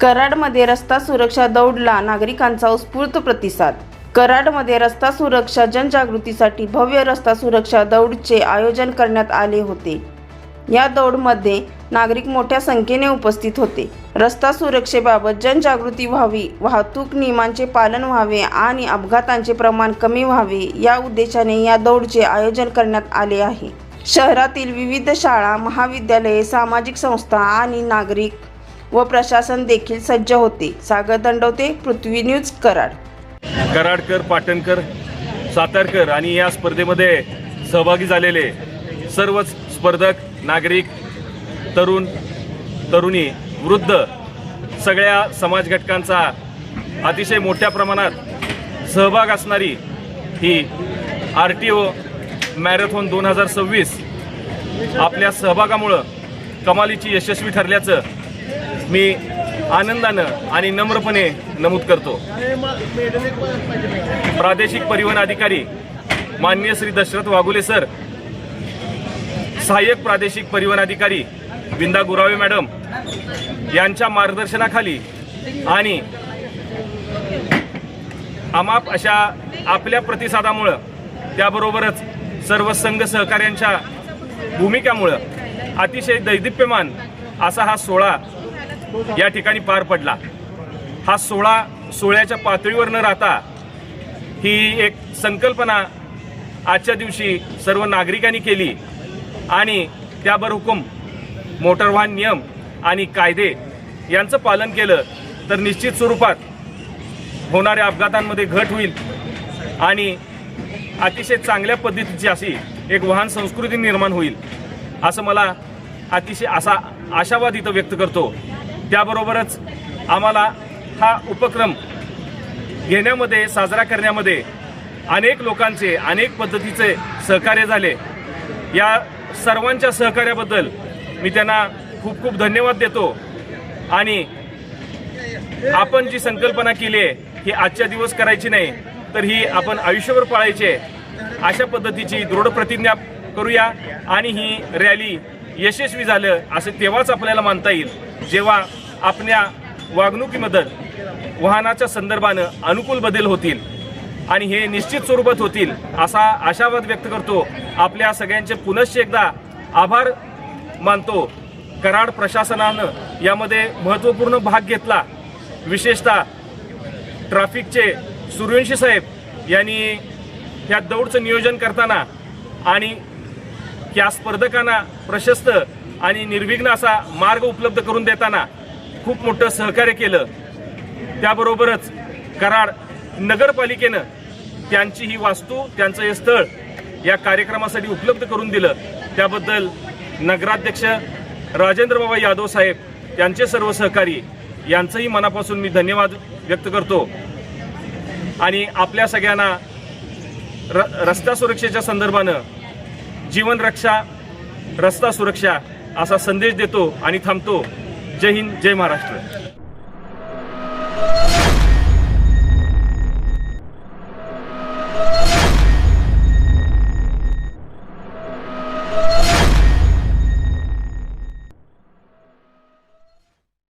कराडमध्ये रस्ता सुरक्षा दौडला नागरिकांचा उत्स्फूर्त प्रतिसाद। कराडमध्ये रस्ता सुरक्षा जनजागृतीसाठी भव्य रस्ता सुरक्षा दौडचे आयोजन करण्यात आले होते। या दौडमध्ये नागरिक मोठ्या संख्येने उपस्थित होते। रस्ता सुरक्षेबाबत जनजागृती व्हावी, वाहतूक नियमांचे पालन व्हावे आणि अपघातांचे प्रमाण कमी व्हावे या उद्देशाने या दौडचे आयोजन करण्यात आले आहे। शहरातील विविध शाळा, महाविद्यालये, सामाजिक संस्था आणि नागरिक व प्रशासन देखील सज्ज होते। सागर दंडवते, पृथ्वी न्यूज, कराड। कराडकर, पाटणकर, सातारकर आणि या स्पर्धेमध्ये सहभागी झालेले सर्वच स्पर्धक, नागरिक, तरुण, तरुणी, वृद्ध सगळ्या समाज घटकांचा अतिशय मोठ्या प्रमाणात सहभाग असणारी ही RTO मॅरेथॉन 2026 आपल्या सहभागामुळे कमालीची यशस्वी ठरल्याचं मी आनंदानं आणि नम्रपणे नमूद करतो। प्रादेशिक परिवहन अधिकारी माननीय श्री दशरथ वाघुले सर, सहाय्यक प्रादेशिक परिवहन अधिकारी विंदा गुरावे मॅडम यांच्या मार्गदर्शनाखाली आणि अमाप अशा आपल्या प्रतिसादामुळं, त्याबरोबरच सर्व संघ सहकार्यांच्या भूमिकेमुळं अतिशय दैदिप्यमान असा हा सोहळा या ठिकाणी पार पडला। हा सोहळ्याच्या पातळीवर न राहता ही एक संकल्पना आजच्या दिवशी सर्व नागरिकांनी केली आणि त्याबरोबर मोटर वाहन नियम आणि कायदे यांचं पालन केलं तर निश्चित स्वरूपात होणाऱ्या अपघातांमध्ये घट होईल आणि अतिशय चांगल्या पद्धतीची अशी एक वाहन संस्कृती निर्माण होईल असं मला अतिशय आशावाद इथं व्यक्त करतो। त्याबरोबरच आम्हाला हा उपक्रम घेण्यामध्ये, साजरा करण्यामध्ये अनेक लोकांचे, अनेक पद्धतीचे सहकार्य झाले। या सर्वांच्या सहकार्याबद्दल मी त्यांना खूप खूप धन्यवाद देतो आणि आपण जी संकल्पना केली आहे ही आजच्या दिवस करायची नाही तर ही आपण आयुष्यभर पाळायची आहे अशा पद्धतीची दृढ प्रतिज्ञा करूया आणि ही रॅली यशस्वी झालं असं तेव्हाच आपल्याला मानता येईल जेव्हा आपल्या वागणुकीमध्ये वाहनाच्या संदर्भानं अनुकूल बदल होतील आणि हे निश्चित स्वरूपात होतील असा आशावाद व्यक्त करतो। आपल्या सगळ्यांचे पुनश्च एकदा आभार मानतो। कराड प्रशासनानं यामध्ये महत्त्वपूर्ण भाग घेतला। विशेषतः ट्रॅफिकचे सूर्यवंशी साहेब यांनी या दौडचं नियोजन करताना आणि या स्पर्धकांना प्रशस्त आणि निर्विघ्न असा मार्ग उपलब्ध करून देताना खूप मोठं सहकार्य केलं। त्याबरोबरच कराड नगरपालिकेनं त्यांची ही वास्तू, त्यांचं हे स्थळ या कार्यक्रमासाठी उपलब्ध करून दिलं। त्याबद्दल नगराध्यक्ष राजेंद्र बाबा यादव साहेब, त्यांचे सर्व सहकारी यांचंही मनापासून मी धन्यवाद व्यक्त करतो आणि आपल्या सगळ्यांना रस्ता सुरक्षेच्या संदर्भानं जीवन रक्षा, रस्ता सुरक्षा असा संदेश देतो आणि थांबतो। जय हिंद, जय महाराष्ट्र।